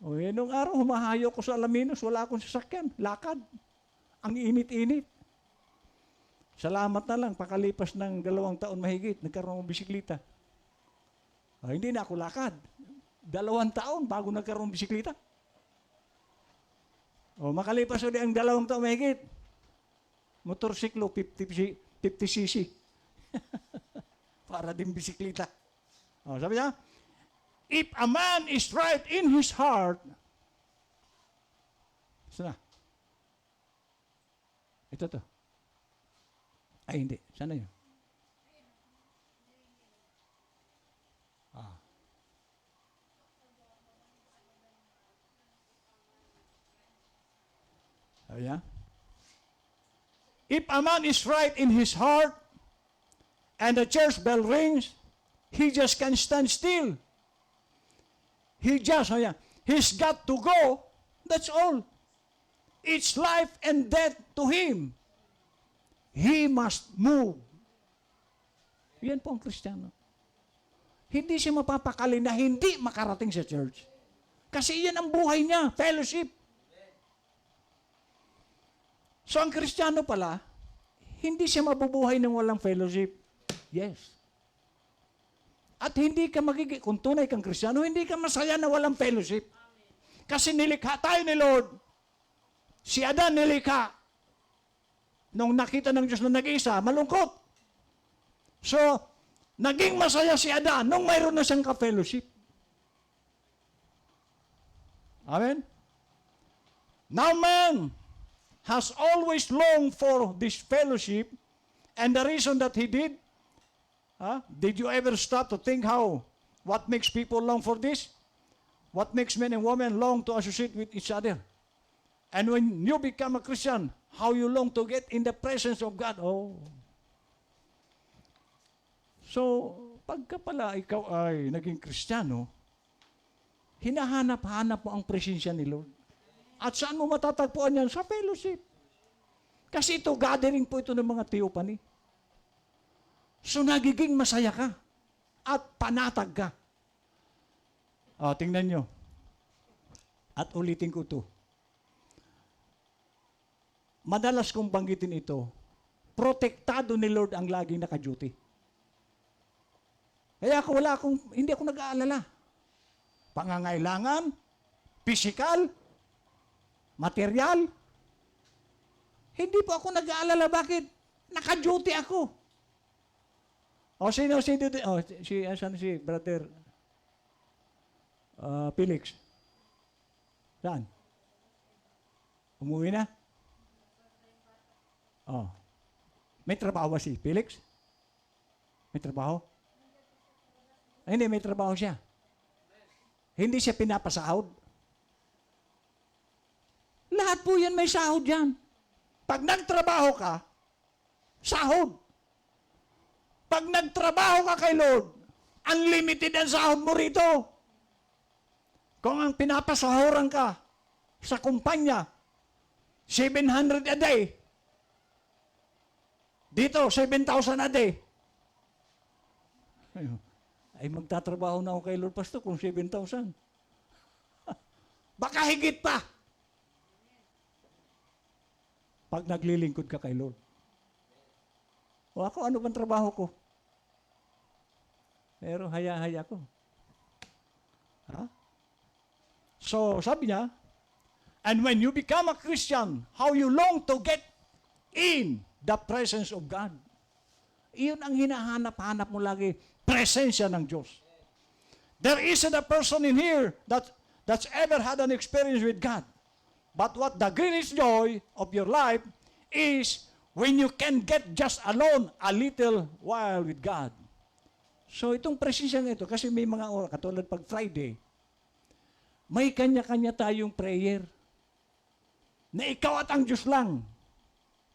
[SPEAKER 1] O, nung araw, humahayo ko sa Alaminos, wala akong sasakyan, lakad. Ang init-init. Salamat na lang, pakalipas ng 2 taon mahigit, nagkaroon ng bisikleta. O, hindi na ako lakad. 2 taon bago nagkaroon ng bisikleta. O, makalipas ulit ang 2 taon mahigit. Motorsiklo, 50cc. Para din bisikleta. O, sabi niya, if a man is right in his heart, sana? Ito to. Ay, hindi. Sana yun? Ah. Ayan. If a man is right in his heart and the church bell rings, he just can't stand still. He's got to go. That's all. It's life and death to him. He must move. Yan po ang Kristiyano. Hindi siya mapapakali na hindi makarating sa church. Kasi yan ang buhay niya, fellowship. So ang Kristiyano pala, hindi siya mabubuhay ng walang fellowship. Yes. At hindi ka magiging, kung tunay kang Kristiyano, hindi ka masaya na walang fellowship. Kasi nilikha tayo ni Lord. Si Adan nilikha. Nung nakita ng Diyos na nag-iisa, malungkot. So, naging masaya si Adan nung mayroon na siyang ka-fellowship. Amen? Now man has always longed for this fellowship, and the reason that he did you ever stop to think what makes people long for this? What makes men and women long to associate with each other? And when you become a Christian, how you long to get in the presence of God. Oh. So, pagka pala ikaw ay naging Kristiyano, hinahanap-hanap mo ang presensya ni Lord. At saan mo matatagpuan yan? Sa fellowship. Kasi ito, gathering po ito ng mga theophany. So, nagiging masaya ka. At panatag ka. O, tingnan nyo. At ulitin ko ito. Madalas kong banggitin ito, protektado ni Lord ang laging naka-duty. Kaya hindi ako nag-aalala. Pangangailangan, physical, material. Hindi po ako nag-aalala. Bakit? Naka-duty ako. O si brother Felix. Saan? Umuwi na? Oh. May trabaho ba si Felix? May trabaho? Ay, hindi, may trabaho siya. Hindi siya pinapasahod. Lahat po yan may sahod yan. Pag nagtrabaho ka, sahod. Pag nagtrabaho ka kay Lord, unlimited ang sahod mo rito. Kung ang pinapasahuran ka sa kumpanya, 700 a day, dito, 7,000 a day. Ay, magtatrabaho na ako kay Lord Pastor kung 7,000. Baka higit pa. Pag naglilingkod ka kay Lord. O ako, ano bang trabaho ko? Pero haya-haya ko. Ha? So, sabi niya, and when you become a Christian, how you long to get in the presence of God. Iyon ang hinahanap-hanap mo lagi, presensya ng Diyos. There isn't a person in here that's ever had an experience with God. But what the greatest joy of your life is when you can get just alone a little while with God. So itong presensya ito, kasi may mga oras, katulad pag Friday, may kanya-kanya tayong prayer na ikaw at ang Diyos lang.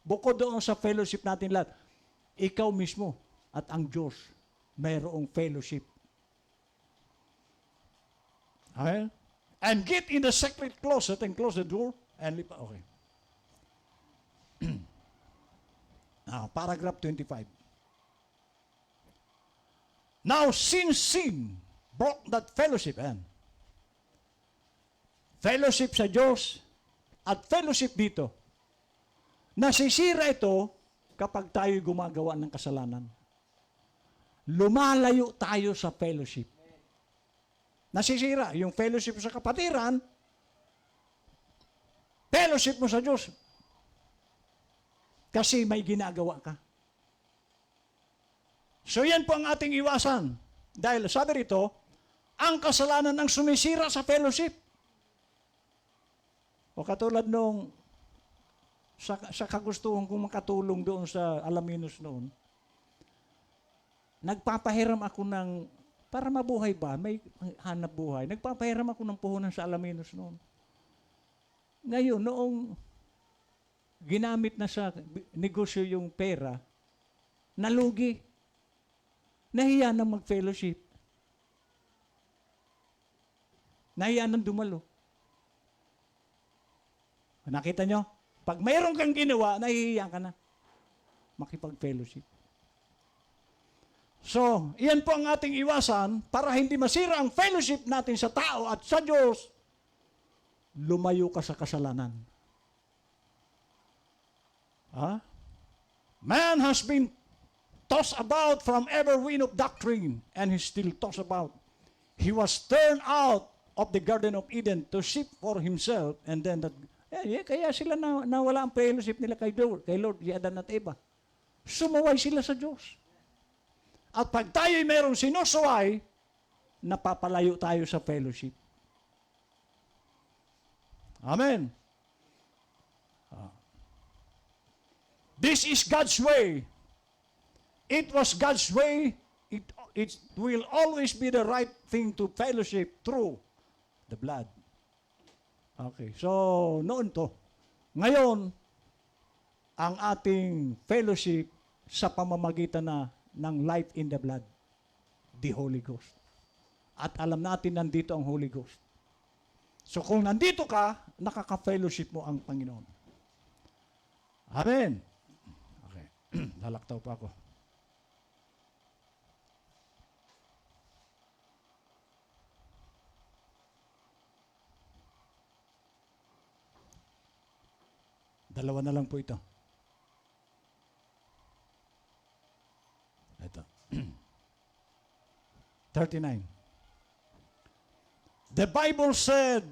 [SPEAKER 1] Bukod doon sa fellowship natin lahat, ikaw mismo at ang Diyos mayroong fellowship. Okay? And get in the secret closet and close the door and live. Okay. Paragraph 25. Now, since sin broke that fellowship, fellowship sa Diyos at fellowship dito, nasisira ito kapag tayo gumagawa ng kasalanan. Lumalayo tayo sa fellowship. Nasisira yung fellowship sa kapatiran, fellowship mo sa Diyos. Kasi may ginagawa ka. So yan po ang ating iwasan. Dahil sabi rito, ang kasalanan ang sumisira sa fellowship. O katulad nung sa kagustuhan kong makatulong doon sa Alaminos noon, nagpapahiram ako ng, para mabuhay ba, may hanap buhay, nagpapahiram ako ng puhunan sa Alaminos noon. Ngayon, noong ginamit na sa negosyo yung pera, nalugi. Nahiya na mag-fellowship. Nahiya nang dumalo. Nakita nyo? Pag mayroon kang ginawa, nahihiya ka na makipag-fellowship. So, iyan po ang ating iwasan para hindi masira ang fellowship natin sa tao at sa Diyos. Lumayo ka sa kasalanan. Man has been tossed about from every wind of doctrine, and he still tossed about. He was turned out of the Garden of Eden to seek for himself, and then kaya sila nawala ang fellowship nila kay Lord, si Adan at Eva. Sumuway sila sa Diyos. At pag tayo'y mayroong sinusuway, napapalayo tayo sa fellowship. Amen. This is God's way. It was God's way. It will always be the right thing to fellowship through the blood. Okay, so noon to. Ngayon, ang ating fellowship sa pamamagitan ng life in the blood, the Holy Ghost. At alam natin nandito ang Holy Ghost. So kung nandito ka, nakaka-fellowship mo ang Panginoon. Amen. Okay, lalaktaw pa ako. Dalawa na lang po ito. Ito. 39. The Bible said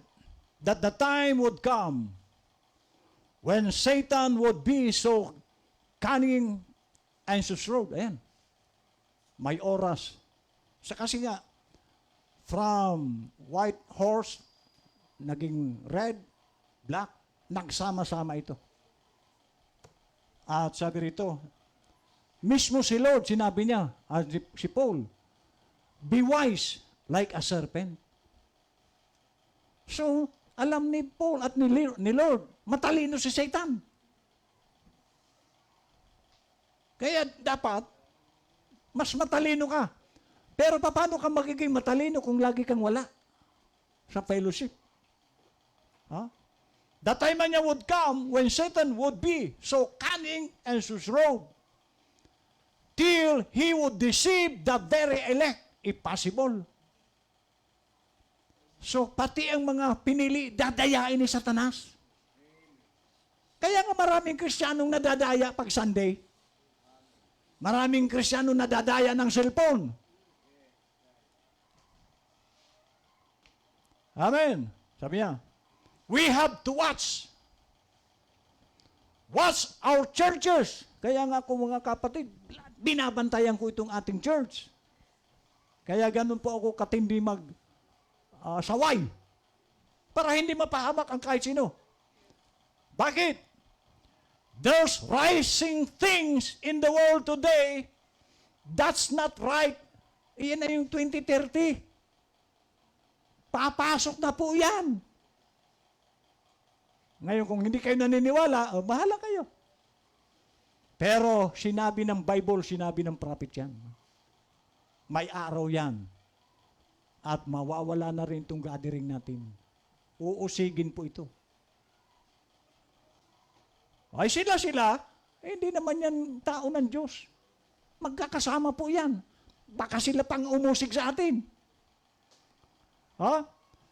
[SPEAKER 1] that the time would come when Satan would be so cunning and so shrewd. Ayan. May oras. Kasi nga, from white horse, naging red, black, nagsama-sama ito. At sabi rito, mismo si Lord, sinabi niya, si Paul, be wise like a serpent. So, alam ni Paul at ni Lord, matalino si Satan. Kaya dapat, mas matalino ka. Pero paano ka magiging matalino kung lagi kang wala sa fellowship? The time niya would come when Satan would be so cunning and so shrewd till he would deceive the very elect, if possible. So, pati ang mga pinili, dadayain ni Satanas. Kaya nga maraming Kristiyanong nadadaya pag Sunday. Maraming Kristiyano nadadaya ng cellphone. Amen. Sabi niya, we have to watch. Watch our churches. Kaya nga ako mga kapatid, binabantayan ko itong ating church. Kaya ganun po ako katindi saway. Para hindi mapahamak ang kahit sino. Bakit? There's rising things in the world today that's not right. Iyan na yung 2030. Papasok na po yan. Ngayon, kung hindi kayo naniniwala, bahala kayo. Pero sinabi ng Bible, sinabi ng prophet yan. May araw yan. At mawawala na rin itong gathering natin. Uusigin po ito. Ay sila, hindi naman yan tao ng Diyos. Magkakasama po yan. Baka sila pang umusig sa atin.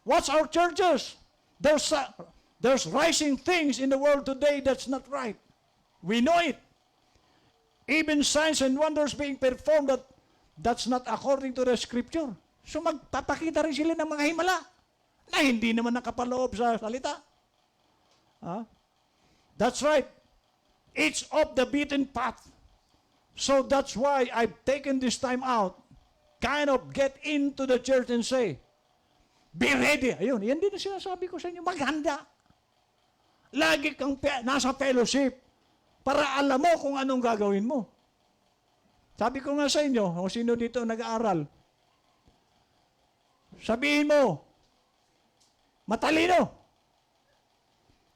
[SPEAKER 1] What's our churches? There's rising things in the world today that's not right. We know it. Even signs and wonders being performed that's not according to the scripture. So magpapakita rin sila ng mga himala na hindi naman nakapaloob sa salita. That's right. It's off the beaten path. So that's why I've taken this time out, kind of get into the church and say, be ready. Ayun, yan din ang sinasabi ko sa inyo, maghanda. Lagi kang nasa fellowship para alam mo kung anong gagawin mo. Sabi ko nga sa inyo, o sino dito nag-aaral, sabihin mo, matalino.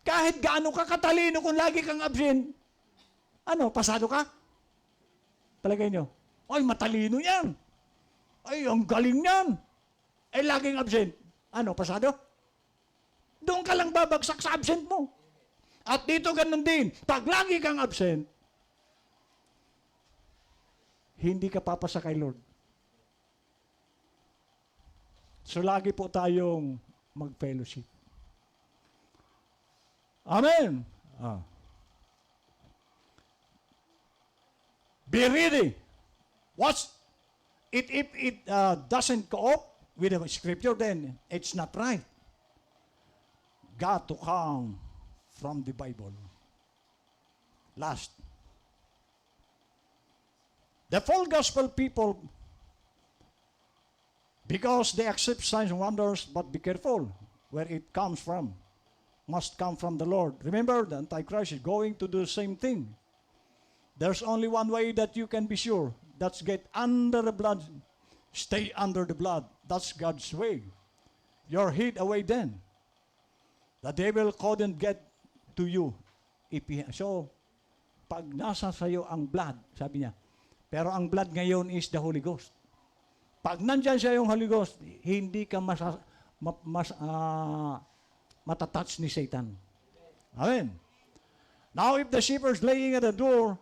[SPEAKER 1] Kahit gaano ka katalino kung lagi kang absent, pasado ka? Palagay nyo, ay matalino yan. Ay, ang galing yan. Ay, laging absent. Pasado? Doon ka lang babagsak sa absent mo. At dito ganun din. Pag lagi kang absent, hindi ka papasa kay Lord. So, lagi po tayong mag-fellowship. Amen. Be ready. Watch it. If it doesn't go up with the scripture, then it's not right. Got to come from the Bible. Last. The full gospel people, because they accept signs and wonders, but be careful where it comes from. Must come from the Lord. Remember, the Antichrist is going to do the same thing. There's only one way that you can be sure. That's get under the blood. Stay under the blood. That's God's way. You're hid away then. The devil couldn't get to you. So, pag nasa sayo ang blood, sabi niya, pero ang blood ngayon is the Holy Ghost. Pag nandyan siya yung Holy Ghost, hindi ka matatouch ni Satan. Amen. Now, if the shepherd is laying at the door,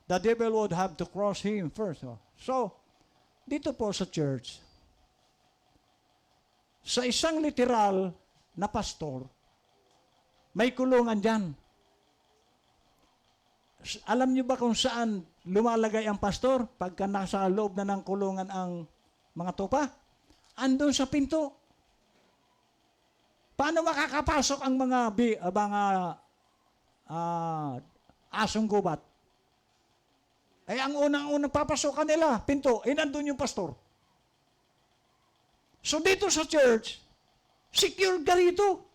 [SPEAKER 1] the devil would have to cross him first. So, dito po sa church, sa isang literal na pastor, may kulungan dyan. Alam niyo ba kung saan lumalagay ang pastor pagka nasa loob na ng kulungan ang mga tupa? Andun sa pinto. Paano makakapasok ang mga asong gubat? Ay ang unang papasokan nila, pinto, nandun yung pastor. So dito sa church, secure ka rito.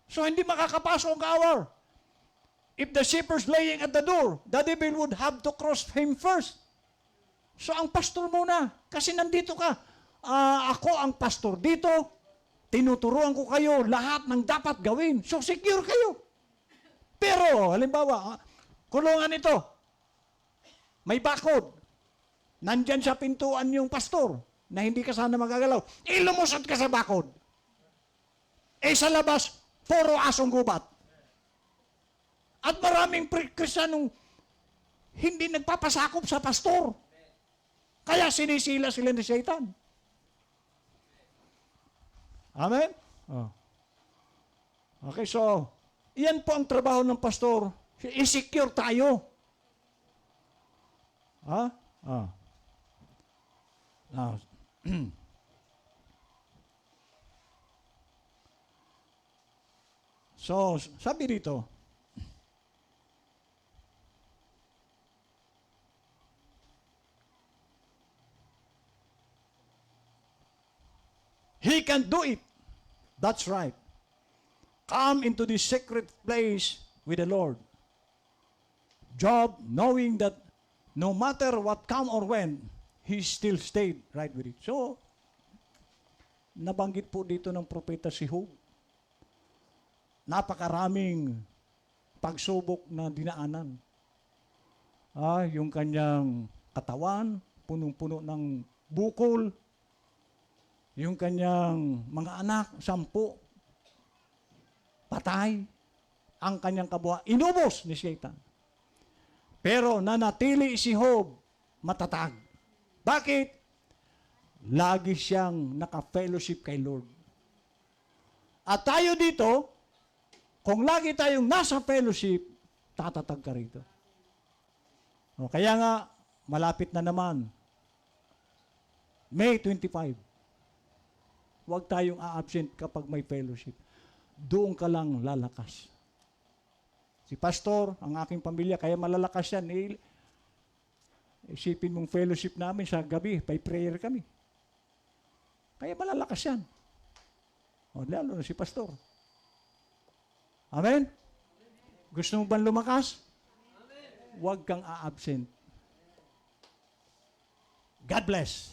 [SPEAKER 1] So hindi makakapasok ang kawar. If the shepherd's laying at the door, the devil would have to cross him first. So ang pastor muna, kasi nandito ka. Ako ang pastor dito, tinuturuan ko kayo lahat ng dapat gawin. So secure kayo. Pero, halimbawa, kulungan ito, may bakod. Nandyan sa pintuan yung pastor na hindi ka sana magagalaw. Lumusot ka sa bakod. Sa labas, puro asong gubat. At maraming Kristiyanong hindi nagpapasakop sa pastor. Kaya sinisila sila ni Satan. Amen? Okay, so, iyan po ang trabaho ng pastor. I-secure tayo. Ah? Ah. Now, so, sabi dito, He can do it. That's right. Come into this secret place with the Lord. Job, knowing that no matter what come or went, he still stayed right with it. So, nabanggit po dito ng propeta si Job. Napakaraming pagsubok na dinaanan. Yung kanyang katawan, punong-puno ng bukol. Yung kanyang mga anak, 10, patay. Ang kanyang kabuhayan, inubos ni Satan. Pero nanatili si Job matatag. Bakit? Lagi siyang naka-fellowship kay Lord. At tayo dito, kung lagi tayong nasa fellowship, tatatag ka rito. Kaya nga, malapit na naman, May 25. Huwag tayong a-absent kapag may fellowship. Doon ka lang lalakas. Si pastor, ang aking pamilya, kaya malalakas yan. Isipin mong fellowship namin sa gabi, by prayer kami. Kaya malalakas yan. Lalo na si pastor. Amen? Gusto mo ba lumakas? Huwag kang a-absent. God bless.